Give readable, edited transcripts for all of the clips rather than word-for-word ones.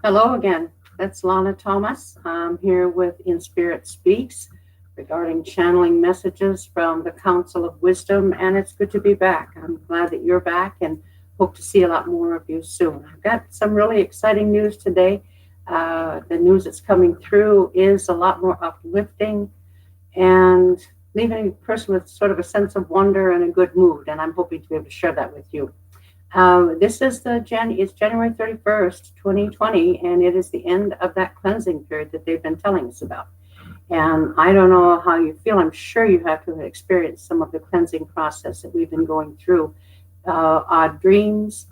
Hello again. That's Lana Thomas. I'm here with In Spirit Speaks regarding channeling messages from the Council of Wisdom, and it's good to be back. I'm glad that you're back and hope to see a lot more of you soon. I've got some really exciting news today. The news that's coming through is a lot more uplifting and leaving a person with sort of a sense of wonder and a good mood, and I'm hoping to be able to share that with you. This is it's January 31st, 2020, and it is the end of that cleansing period that they've been telling us about. And I don't know how you feel. I'm sure you have to have experienced some of the cleansing process that we've been going through. Odd dreams,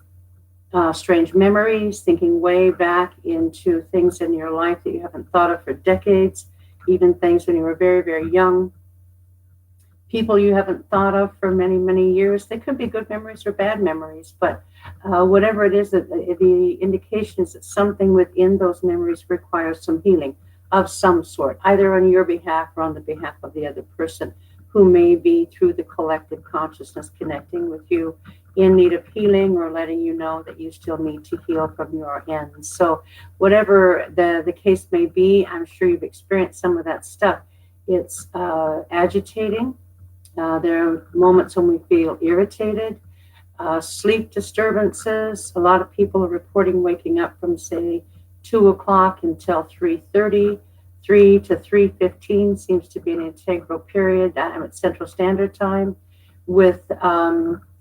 strange memories, thinking way back into things in your life that you haven't thought of for decades, even things when you were very, very young, people you haven't thought of for many, many years. They could be good memories or bad memories, but whatever it is, that the indication is that something within those memories requires some healing of some sort, either on your behalf or on the behalf of the other person who may be, through the collective consciousness, connecting with you in need of healing or letting you know that you still need to heal from your end. So whatever the case may be, I'm sure you've experienced some of that stuff. It's agitating. There are moments when we feel irritated, sleep disturbances. A lot of people are reporting waking up from, say, 2 o'clock until 3:30. 3 to 3:15 seems to be an integral period. I'm at Central Standard Time with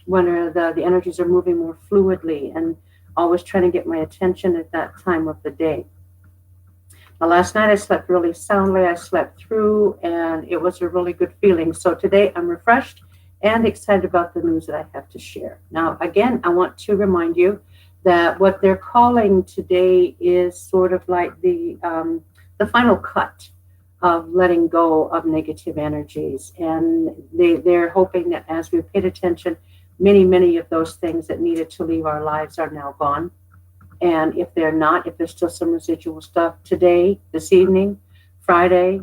when the energies are moving more fluidly and always trying to get my attention at that time of the day. Last night I slept really soundly. I slept through, and it was a really good feeling. So today I'm refreshed and excited about the news that I have to share. Now, again, I want to remind you that what they're calling today is sort of like the final cut of letting go of negative energies. And they're hoping that as we paid attention, many of those things that needed to leave our lives are now gone. And if they're not, if there's still some residual stuff today, this evening, Friday,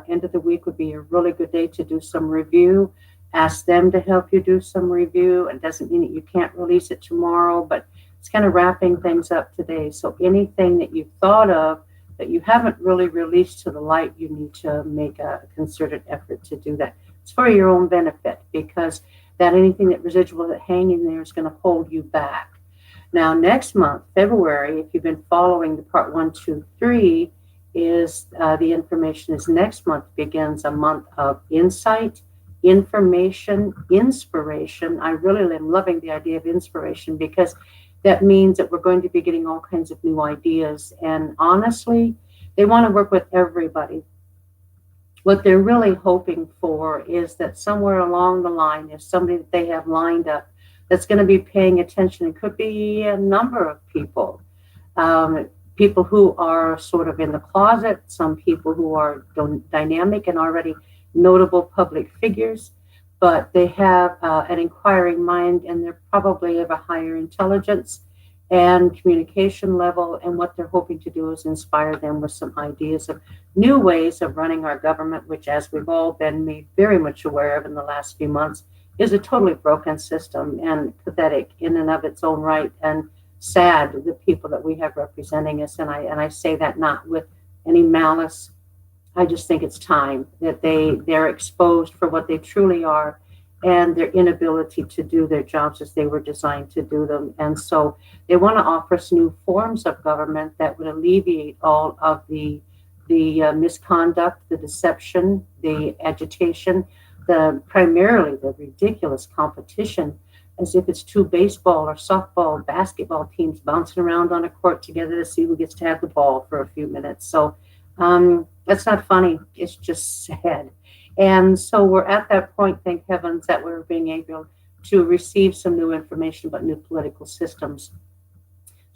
end of the week would be a really good day to do some review. Ask them to help you do some review. It doesn't mean that you can't release it tomorrow, but it's kind of wrapping things up today. So anything that you've thought of that you haven't really released to the light, you need to make a concerted effort to do that. It's for your own benefit, because that anything that residual that hanging there is going to hold you back. Now, next month, February, if you've been following the part 1, 2, 3, is the information is next month begins a month of insight, information, inspiration. I really am loving the idea of inspiration, because that means that we're going to be getting all kinds of new ideas. And honestly, they want to work with everybody. What they're really hoping for is that somewhere along the line, there's somebody that they have lined up that's going to be paying attention. It could be a number of people, people who are sort of in the closet, some people who are dynamic and already notable public figures, but they have an inquiring mind, and they're probably of a higher intelligence and communication level. And what they're hoping to do is inspire them with some ideas of new ways of running our government, which, as we've all been made very much aware of in the last few months, is a totally broken system and pathetic in and of its own right, and sad, the people that we have representing us. And I say that not with any malice. I just think it's time that they're exposed for what they truly are, and their inability to do their jobs as they were designed to do them. And so they want to offer us new forms of government that would alleviate all of the misconduct, the deception, the agitation, primarily the ridiculous competition, as if it's two baseball or softball, basketball teams bouncing around on a court together to see who gets to have the ball for a few minutes. So that's not funny. It's just sad. And so we're at that point, thank heavens, that we're being able to receive some new information about new political systems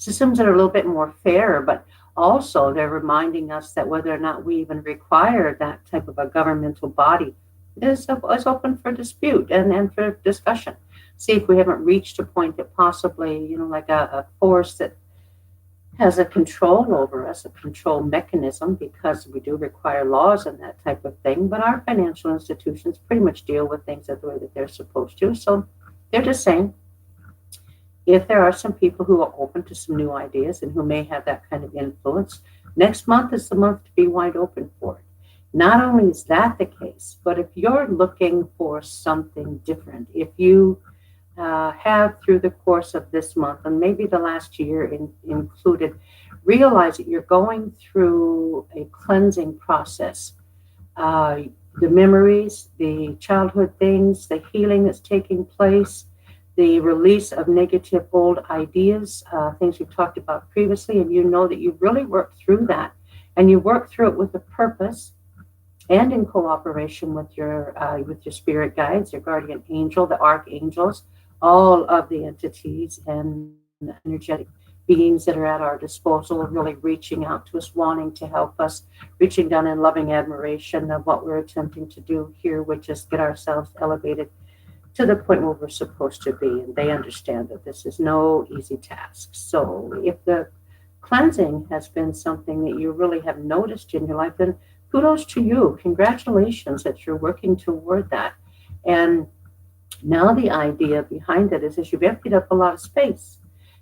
that are a little bit more fair, but also they're reminding us that whether or not we even require that type of a governmental body is open for dispute and for discussion. See if we haven't reached a point that possibly, like a force that has a control over us, a control mechanism, because we do require laws and that type of thing. But our financial institutions pretty much deal with things the way that they're supposed to. So they're just saying, If there are some people who are open to some new ideas and who may have that kind of influence, next month is the month to be wide open for it. Not only is that the case, but if you're looking for something different, if you have through the course of this month and maybe the last year included, realize that you're going through a cleansing process. Uh, the memories, the childhood things, the healing that's taking place, the release of negative old ideas, things we talked about previously, and you know that you've really worked through that, and you work through it with a purpose and in cooperation with your spirit guides, your guardian angel, the archangels, all of the entities and energetic beings that are at our disposal, really reaching out to us, wanting to help us, reaching down in loving admiration of what we're attempting to do here, which is get ourselves elevated to the point where we're supposed to be. And they understand that this is no easy task. So if the cleansing has been something that you really have noticed in your life, then kudos to you. Congratulations that you're working toward that. And now the idea behind it is you've emptied up a lot of space.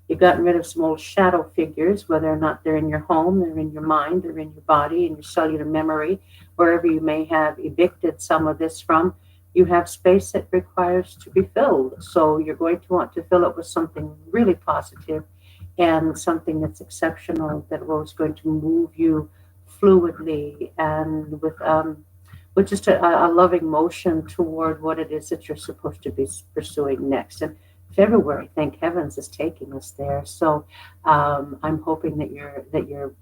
You've gotten rid of some old shadow figures, whether or not they're in your home, they're in your mind, they're in your body, in your cellular memory, wherever you may have evicted some of this from. You have space that requires to be filled. So you're going to want to fill it with something really positive and something that's exceptional, that was going to move you fluidly and with just a loving motion toward what it is that you're supposed to be pursuing next. And February, thank heavens, is taking us there. So I'm hoping that you're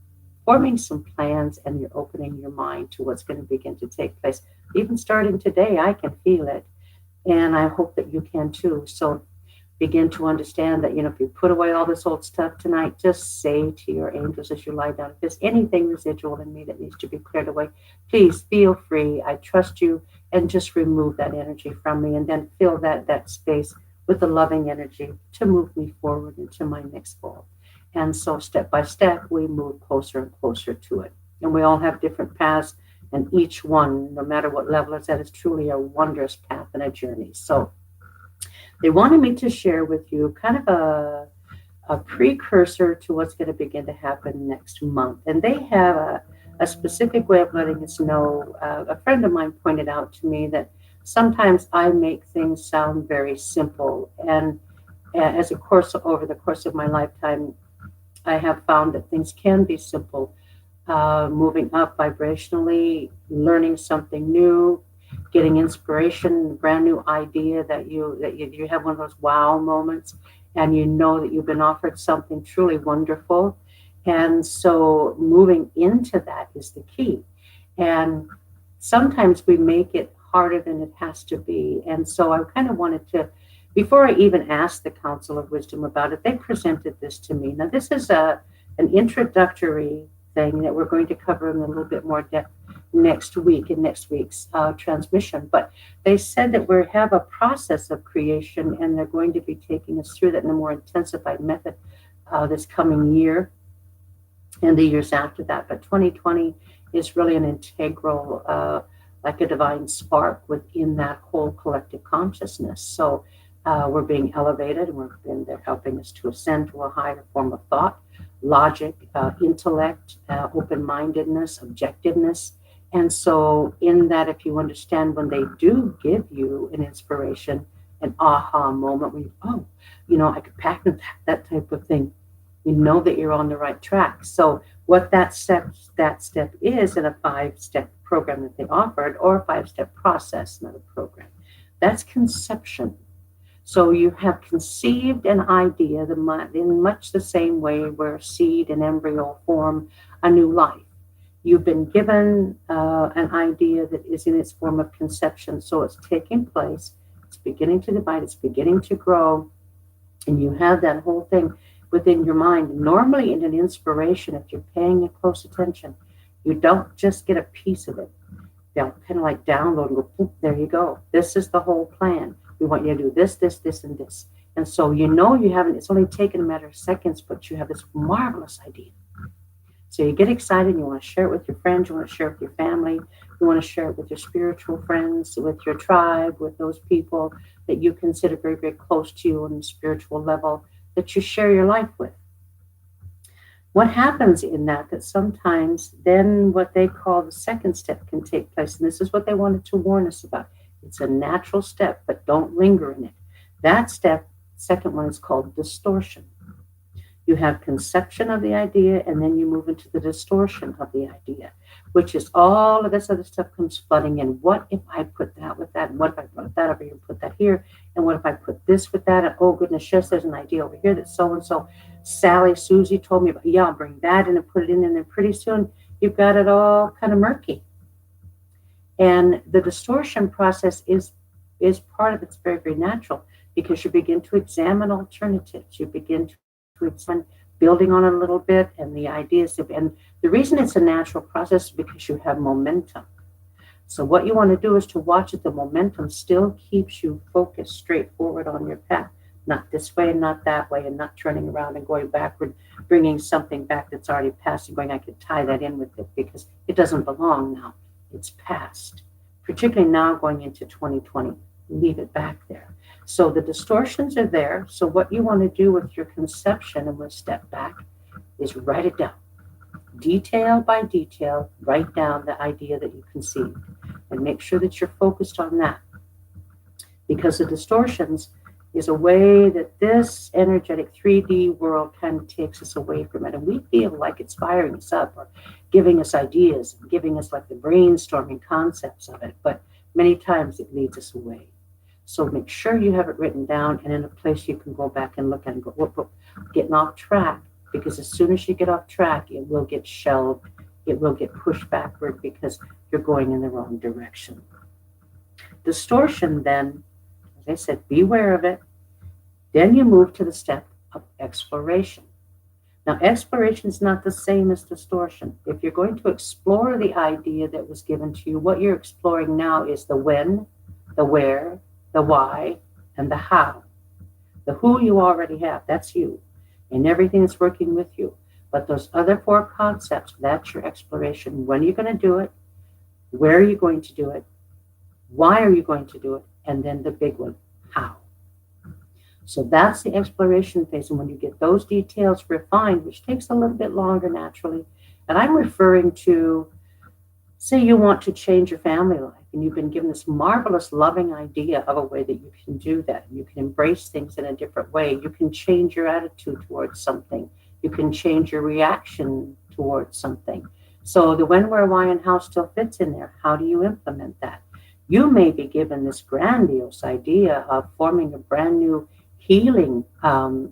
forming some plans and you're opening your mind to what's going to begin to take place. Even starting today, I can feel it, and I hope that you can too. So begin to understand that, if you put away all this old stuff tonight, just say to your angels as you lie down, if there's anything residual in me that needs to be cleared away, please feel free. I trust you, and just remove that energy from me, and then fill that space with the loving energy to move me forward into my next goal. And so step by step, we move closer and closer to it. And we all have different paths, and each one, no matter what level it's at, is truly a wondrous path and a journey. So they wanted me to share with you kind of a precursor to what's going to begin to happen next month. And they have a specific way of letting us know. A friend of mine pointed out to me that sometimes I make things sound very simple. And over the course of my lifetime, I have found that things can be simple. Moving up vibrationally, learning something new, getting inspiration, a brand new idea that you have one of those wow moments, and you know that you've been offered something truly wonderful. And so moving into that is the key. And sometimes we make it harder than it has to be. And so I kind of wanted to, before I even asked the Council of Wisdom about it, they presented this to me. Now, this is an introductory thing that we're going to cover in a little bit more depth next week in next week's transmission. But they said that we have a process of creation, and they're going to be taking us through that in a more intensified method this coming year and the years after that. But 2020 is really an integral, like a divine spark within that whole collective consciousness. So we're being elevated, and they're helping us to ascend to a higher form of thought, logic, intellect, open-mindedness, objectiveness. And so in that, if you understand, when they do give you an inspiration, an aha moment, where I could patent that type of thing, you know that you're on the right track. So what that step is in a 5-step program that they offered, or a 5-step process, not a program, that's conception. So you have conceived an idea in much the same way where seed and embryo form a new life. You've been given an idea that is in its form of conception. So it's taking place, it's beginning to divide, it's beginning to grow, and you have that whole thing within your mind. Normally in an inspiration, if you're paying close attention, you don't just get a piece of it. They'll kind of like download and go, "Boop, there you go. This is the whole plan. We want you to do this, this, this, and this." And so you haven't, it's only taken a matter of seconds, but you have this marvelous idea. So you get excited, you want to share it with your friends, you want to share it with your family, you want to share it with your spiritual friends, with your tribe, with those people that you consider very, very close to you on the spiritual level. that you share your life with. What happens in that sometimes then what they call the second step can take place. And this is what they wanted to warn us about. It's a natural step, but don't linger in it. That step, second one, is called distortion. You have conception of the idea, and then you move into the distortion of the idea, which is all of this other stuff comes flooding in. What if I put that with that? And what if I put that over here and put that here? And what if I put this with that? And oh goodness, yes, there's an idea over here that so-and-so Sally, Susie told me about. Yeah, I'll bring that in and put it in, and then pretty soon you've got it all kind of murky. And the distortion process is part of it's very, very natural, because you begin to examine alternatives. You begin to examine building on it a little bit, and the ideas and the reason it's a natural process is because you have momentum. So what you want to do is to watch that the momentum still keeps you focused straight forward on your path, not this way and not that way, and not turning around and going backward, bringing something back that's already passed and going, I could tie that in with it because it doesn't belong now. It's past, particularly now going into 2020. Leave it back there. So the distortions are there. So what you want to do with your conception, and we'll step back, is write it down. Detail by detail, write down the idea that you conceived and make sure that you're focused on that. Because the distortions is a way that this energetic 3D world kind of takes us away from it. And we feel like it's firing us up or giving us ideas, and giving us like the brainstorming concepts of it. But many times it leads us away. So make sure you have it written down and in a place you can go back and look at and go, whoop, getting off track. Because as soon as you get off track, it will get shelved. It will get pushed backward because you're going in the wrong direction. Distortion then, as I said, beware of it. Then you move to the step of exploration. Now, exploration is not the same as distortion. If you're going to explore the idea that was given to you, what you're exploring now is the when, the where, the why, and the how. The who you already have, that's you, and everything that's working with you. But those other four concepts, that's your exploration. When are you going to do it? Where are you going to do it? Why are you going to do it? And then the big one, how. So that's the exploration phase. And when you get those details refined, which takes a little bit longer naturally, and I'm referring to, say you want to change your family life and you've been given this marvelous, loving idea of a way that you can do that. You can embrace things in a different way. You can change your attitude towards something. You can change your reaction towards something. So the when, where, why, and how still fits in there. How do you implement that? You may be given this grandiose idea of forming a brand new healing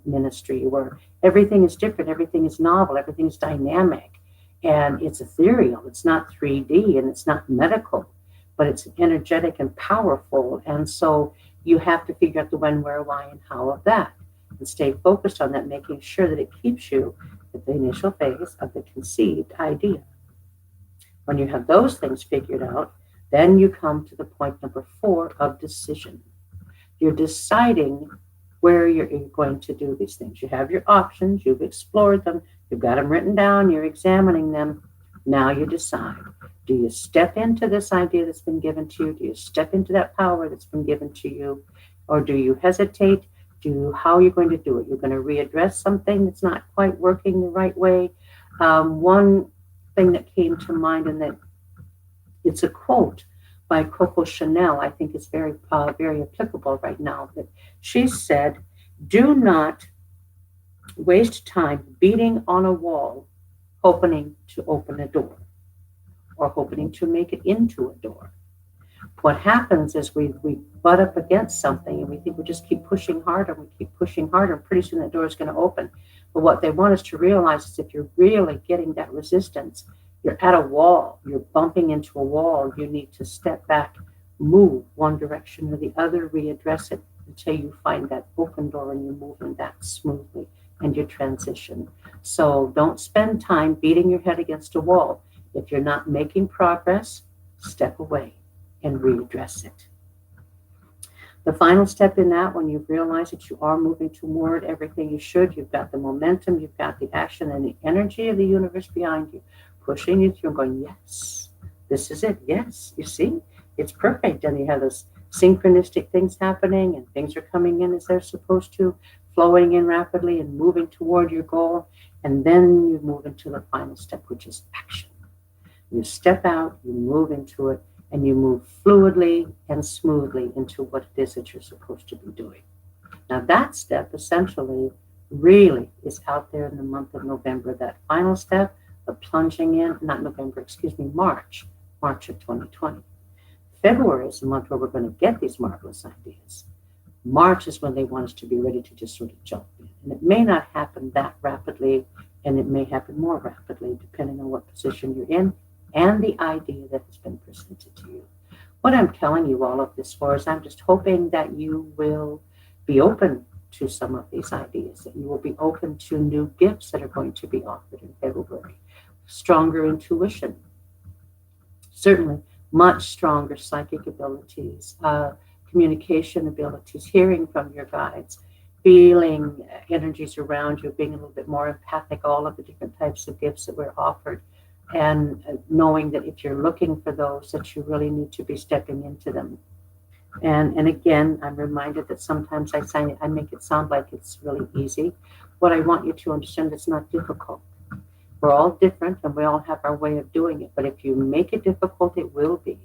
ministry where everything is different, everything is novel, everything is dynamic. And it's ethereal, it's not 3D, and it's not medical, but it's energetic and powerful. And so you have to figure out the when, where, why, and how of that, and stay focused on that, making sure that it keeps you at the initial phase of the conceived idea. When you have those things figured out, then you come to the point number 4 of decision. You're deciding where you're going to do these things. You have your options, you've explored them, you've got them written down, you're examining them. Now you decide. Do you step into this idea that's been given to you? Do you step into that power that's been given to you? Or do you hesitate? How are you going to do it? You're going to readdress something that's not quite working the right way. One thing that came to mind, and that it's a quote by Coco Chanel, I think is very applicable right now. That she said, "Do not waste time beating on a wall, hoping to open a door, or hoping to make it into a door." What happens is we butt up against something and we think we just keep pushing harder, and pretty soon that door is going to open. But what they want us to realize is if you're really getting that resistance, you're at a wall, you're bumping into a wall, you need to step back, move one direction or the other, readdress it until you find that open door and you move in that smoothly and you transition. So don't spend time beating your head against a wall. If you're not making progress, step away and readdress it. The final step in that, when you've realized that you are moving toward everything you should, you've got the momentum, you've got the action and the energy of the universe behind you, pushing you through and going, yes, this is it. Yes, you see, it's perfect. And you have those synchronistic things happening and things are coming in as they're supposed to, flowing in rapidly and moving toward your goal. And then you move into the final step, which is action. You step out, you move into it, and you move fluidly and smoothly into what it is that you're supposed to be doing. Now that step essentially really is out there in the month of November. That final step, the plunging in, not November, excuse me, March of 2020. February is the month where we're going to get these marvelous ideas. March is when they want us to be ready to just sort of jump in. And it may not happen that rapidly, and it may happen more rapidly, depending on what position you're in and the idea that has been presented to you. What I'm telling you all of this for is I'm just hoping that you will be open to some of these ideas, that you will be open to new gifts that are going to be offered in February. Stronger intuition, certainly much stronger psychic abilities, communication abilities, hearing from your guides, feeling energies around you, being a little bit more empathic, all of the different types of gifts that were offered, and knowing that if you're looking for those, that you really need to be stepping into them. And again, I'm reminded that sometimes I make it sound like it's really easy. What I want you to understand, it's not difficult. We're all different and we all have our way of doing it. But if you make it difficult, it will be.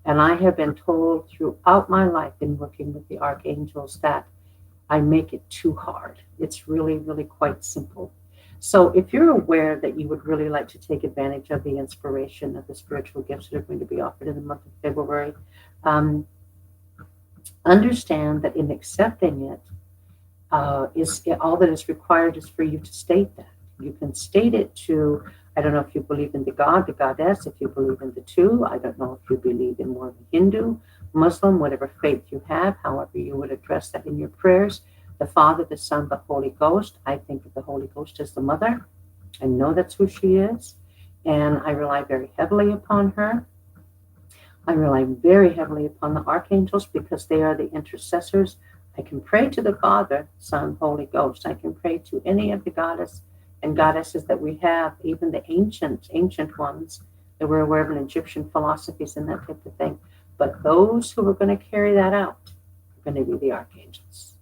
And I have been told throughout my life in working with the archangels that I make it too hard. It's really, really quite simple. So if you're aware that you would really like to take advantage of the inspiration of the spiritual gifts that are going to be offered in the month of February, understand that in accepting it, all that is required is for you to state that. You can state it to, I don't know if you believe in the God, the goddess, if you believe in the two. I don't know if you believe in more of a Hindu, Muslim, whatever faith you have, however you would address that in your prayers. The Father, the Son, the Holy Ghost. I think of the Holy Ghost as the mother. I know that's who she is. And I rely very heavily upon her. I rely very heavily upon the archangels because they are the intercessors. I can pray to the Father, Son, Holy Ghost. I can pray to any of the goddess and goddesses that we have, even the ancient ones that were aware of in Egyptian philosophies and that type of thing. But those who are going to carry that out are going to be the archangels.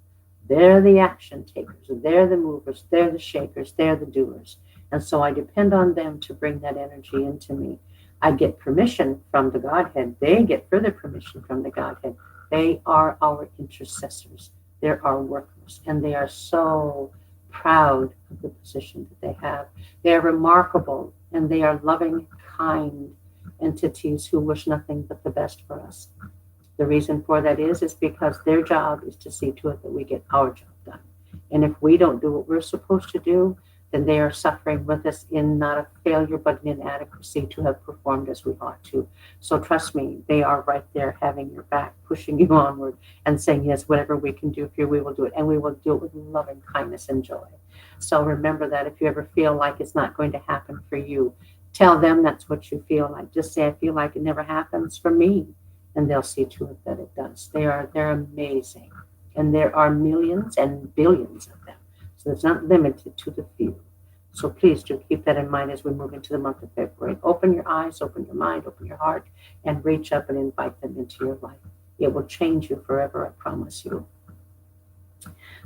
They're the action takers. They're the movers. They're the shakers. They're the doers. And so I depend on them to bring that energy into me. I get permission from the Godhead. They get further permission from the Godhead. They are our intercessors. They're our workers. And they are so proud of the position that they have. They are remarkable, and they are loving, kind entities who wish nothing but the best for us. The reason for that is because their job is to see to it that we get our job done. And if we don't do what we're supposed to do, then they are suffering with us in not a failure, but an inadequacy to have performed as we ought to. So trust me, they are right there having your back, pushing you onward and saying, yes, whatever we can do for you, we will do it. And we will do it with loving kindness and joy. So remember that if you ever feel like it's not going to happen for you, tell them that's what you feel like. Just say, I feel like it never happens for me. And they'll see to it that it does. They're amazing. And there are millions and billions of them. So it's not limited to the few. So please do keep that in mind as we move into the month of February. Open your eyes, open your mind, open your heart, and reach up and invite them into your life. It will change you forever, I promise you.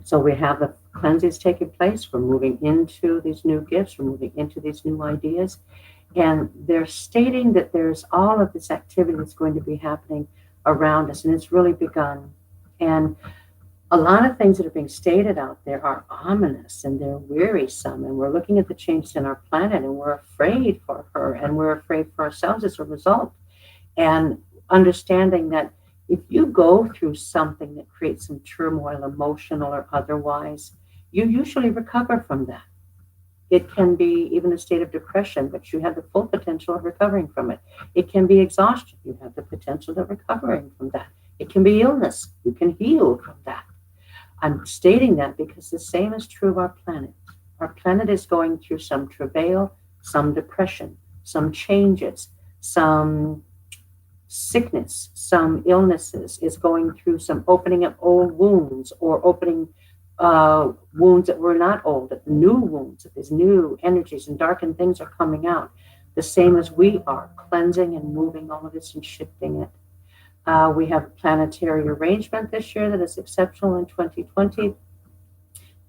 So we have the cleansings taking place. We're moving into these new gifts. We're moving into these new ideas. And they're stating that there's all of this activity that's going to be happening around us, and it's really begun. And a lot of things that are being stated out there are ominous and they're wearisome, and we're looking at the changes in our planet, and we're afraid for her, and we're afraid for ourselves as a result. And understanding that if you go through something that creates some turmoil, emotional or otherwise, you usually recover from that. It can be even a state of depression, but you have the full potential of recovering from it. It can be exhaustion. You have the potential of recovering from that. It can be illness. You can heal from that. I'm stating that because the same is true of our planet. Our planet is going through some travail, some depression, some changes, some sickness, some illnesses, is going through some opening of old wounds or opening wounds that were not old, that new wounds, that these new energies and darkened things are coming out, the same as we are, cleansing and moving all of this and shifting it. We have a planetary arrangement this year that is exceptional in 2020.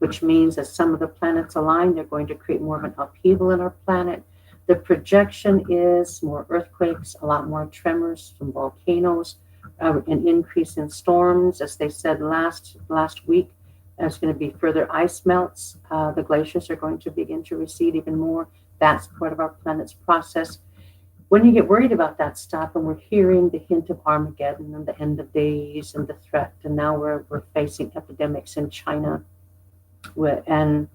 which means as some of the planets align, they're going to create more of an upheaval in our planet. The projection is more earthquakes, a lot more tremors from volcanoes, an increase in storms. As they said last week, there's going to be further ice melts. The glaciers are going to begin to recede even more. That's part of our planet's process. When you get worried about that stuff, and we're hearing the hint of Armageddon and the end of days and the threat, and now we're facing epidemics in China, and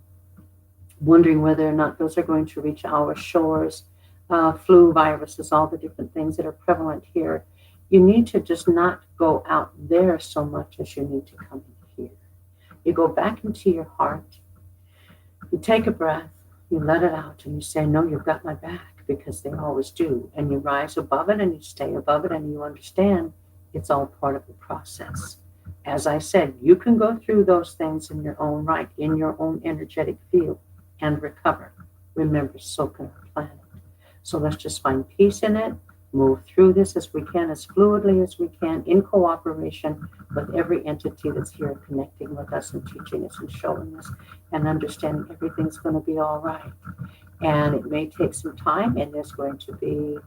wondering whether or not those are going to reach our shores, flu viruses, all the different things that are prevalent here. You need to just not go out there so much as you need to come in here. You go back into your heart, you take a breath, you let it out, and you say, no, you've got my back, because they always do. And you rise above it, and you stay above it, and you understand it's all part of the process. As I said, you can go through those things in your own right, in your own energetic field, and recover. Remember, so can our planet. So let's just find peace in it, move through this as we can, as fluidly as we can, in cooperation with every entity that's here connecting with us and teaching us and showing us and understanding everything's going to be all right. And it may take some time, and there's going to be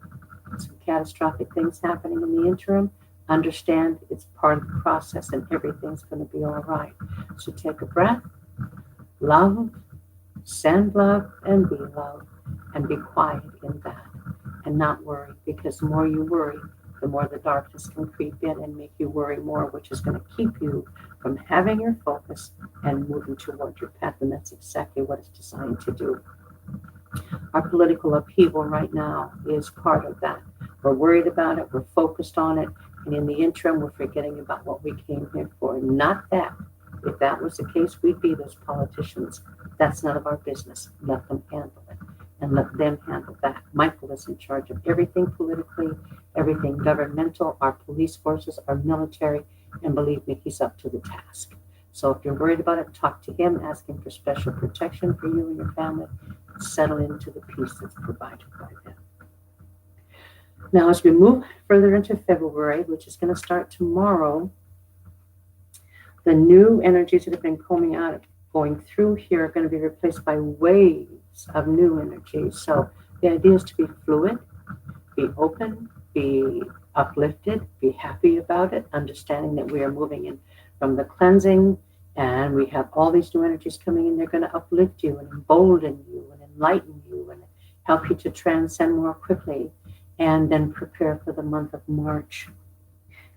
some catastrophic things happening in the interim. Understand it's part of the process, and everything's going to be all right. So take a breath, love, send love, and be love, and be quiet in that, and not worry, because the more you worry, the more the darkness can creep in and make you worry more, which is going to keep you from having your focus and moving toward your path, and that's exactly what it's designed to do. Our political upheaval right now is part of that. We're worried about it, we're focused on it, and in the interim, we're forgetting about what we came here for. Not that. If that was the case, we'd be those politicians. That's none of our business. Let them handle it, and let them handle that. Michael is in charge of everything politically, everything governmental, our police forces, our military, and believe me, he's up to the task. So if you're worried about it, talk to him, ask him for special protection for you and your family, settle into the peace that's provided by them. Now, as we move further into February, which is going to start tomorrow, the new energies that have been going through here are going to be replaced by waves of new energies. So the idea is to be fluid, be open, be uplifted, be happy about it, understanding that we are moving in from the cleansing, and we have all these new energies coming in. They're going to uplift you and embolden you and enlighten you and help you to transcend more quickly, and then prepare for the month of March,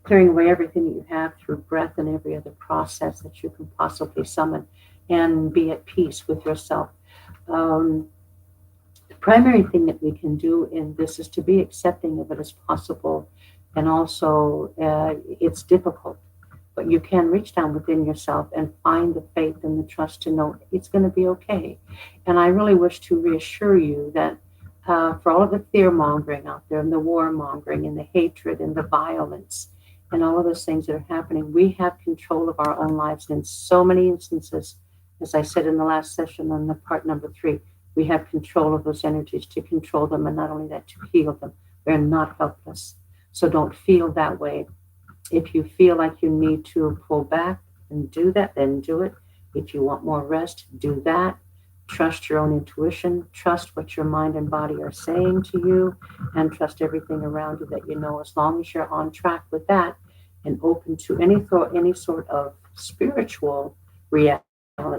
clearing away everything that you have through breath and every other process that you can possibly summon, and be at peace with yourself. The primary thing that we can do in this is to be accepting of it as possible, and also it's difficult, but you can reach down within yourself and find the faith and the trust to know it's going to be okay. And I really wish to reassure you that for all of the fear mongering out there, and the war mongering, and the hatred and the violence, and all of those things that are happening, we have control of our own lives. And in so many instances, as I said in the last session on the part number 3, we have control of those energies to control them, and not only that, to heal them. We're not helpless. So don't feel that way. If you feel like you need to pull back and do that, then do it. If you want more rest, do that. Trust your own intuition. Trust what your mind and body are saying to you, and trust everything around you that you know. As long as you're on track with that and open to any thought, any sort of spiritual reality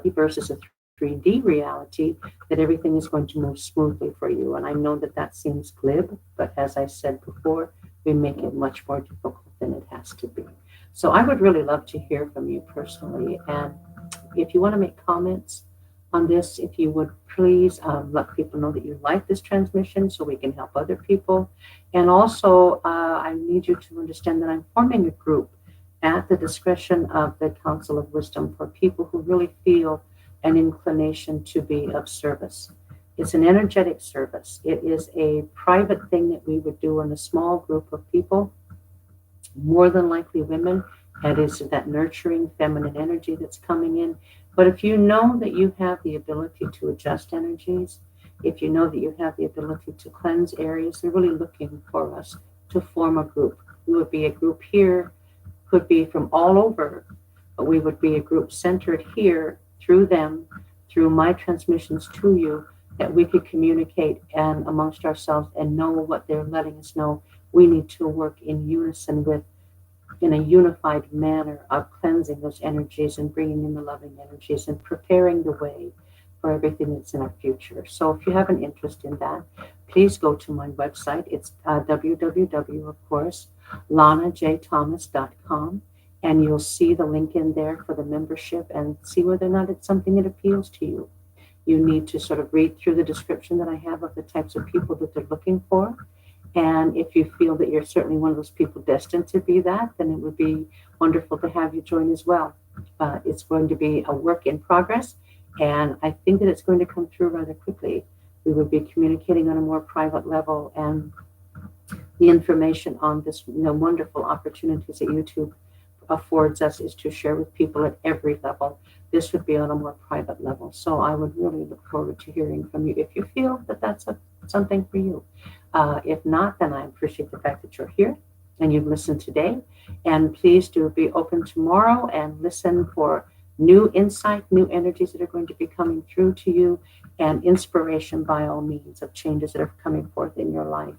versus a 3D reality, that everything is going to move smoothly for you. And I know that that seems glib, but as I said before, we make it much more difficult than it has to be. So I would really love to hear from you personally. And if you want to make comments on this, if you would please let people know that you like this transmission so we can help other people. And also, I need you to understand that I'm forming a group at the discretion of the Council of Wisdom for people who really feel an inclination to be of service. It's an energetic service. It is a private thing that we would do in a small group of people, more than likely women. That is that nurturing feminine energy that's coming in. But if you know that you have the ability to adjust energies, if you know that you have the ability to cleanse areas, they're really looking for us to form a group. We would be a group here, could be from all over, but we would be a group centered here through them, through my transmissions to you, that we could communicate and amongst ourselves and know what they're letting us know. We need to work in unison with, in a unified manner of cleansing those energies and bringing in the loving energies and preparing the way for everything that's in our future. So if you have an interest in that, please go to my website. It's www, of course, lanajthomas.com, and you'll see the link in there for the membership and see whether or not it's something that appeals to you. You need to sort of read through the description that I have of the types of people that they're looking for. And if you feel that you're certainly one of those people destined to be that, then it would be wonderful to have you join as well. It's going to be a work in progress, and I think that it's going to come through rather quickly. We would be communicating on a more private level, and the information on this wonderful opportunities that YouTube affords us is to share with people at every level. This would be on a more private level. So I would really look forward to hearing from you if you feel that that's something for you. If not, then I appreciate the fact that you're here and you've listened today. And please do be open tomorrow and listen for new insight, new energies that are going to be coming through to you, and inspiration by all means of changes that are coming forth in your life.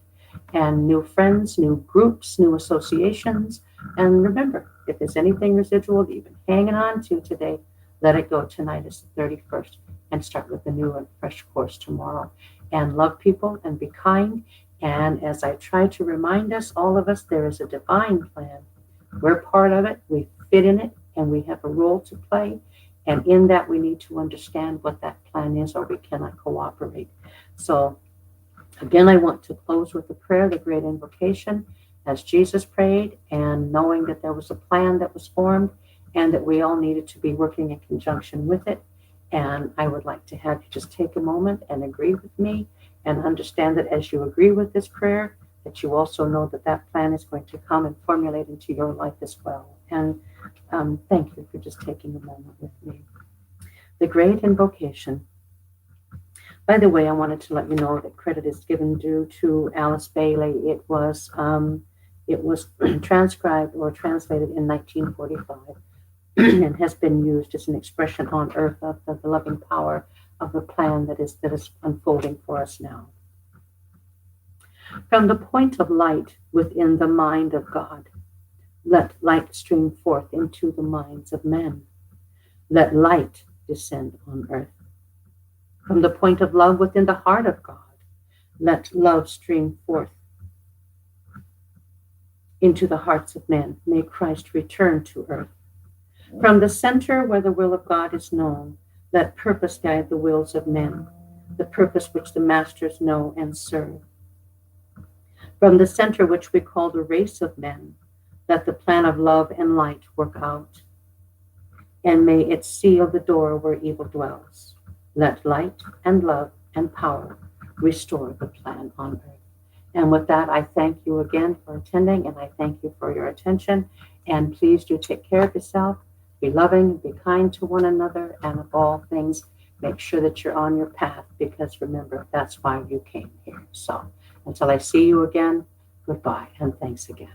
And new friends, new groups, new associations. And remember, if there's anything residual that you've been hanging on to today, let it go. Tonight is the 31st, and start with a new and fresh course tomorrow. And love people and be kind. And as I try to remind us, all of us, there is a divine plan. We're part of it. We fit in it, and we have a role to play. And in that, we need to understand what that plan is, or we cannot cooperate. So again, I want to close with a prayer, the great invocation, as Jesus prayed, and knowing that there was a plan that was formed and that we all needed to be working in conjunction with it. And I would like to have you just take a moment and agree with me and understand that as you agree with this prayer, that you also know that that plan is going to come and formulate into your life as well. And thank you for just taking a moment with me. The great invocation. By the way, I wanted to let you know that credit is given due to Alice Bailey. It was transcribed or translated in 1945 and has been used as an expression on earth of the loving power of the plan that is unfolding for us now. From the point of light within the mind of God, let light stream forth into the minds of men. Let light descend on earth. From the point of love within the heart of God, let love stream forth into the hearts of men. May Christ return to earth. From the center where the will of God is known, let purpose guide the wills of men, the purpose which the masters know and serve. From the center which we call the race of men, let the plan of love and light work out, and may it seal the door where evil dwells. Let light and love and power restore the plan on earth. And with that, I thank you again for attending, and I thank you for your attention. And please do take care of yourself. Be loving, be kind to one another, and of all things, make sure that you're on your path, because remember, that's why you came here. So until I see you again, goodbye, and thanks again.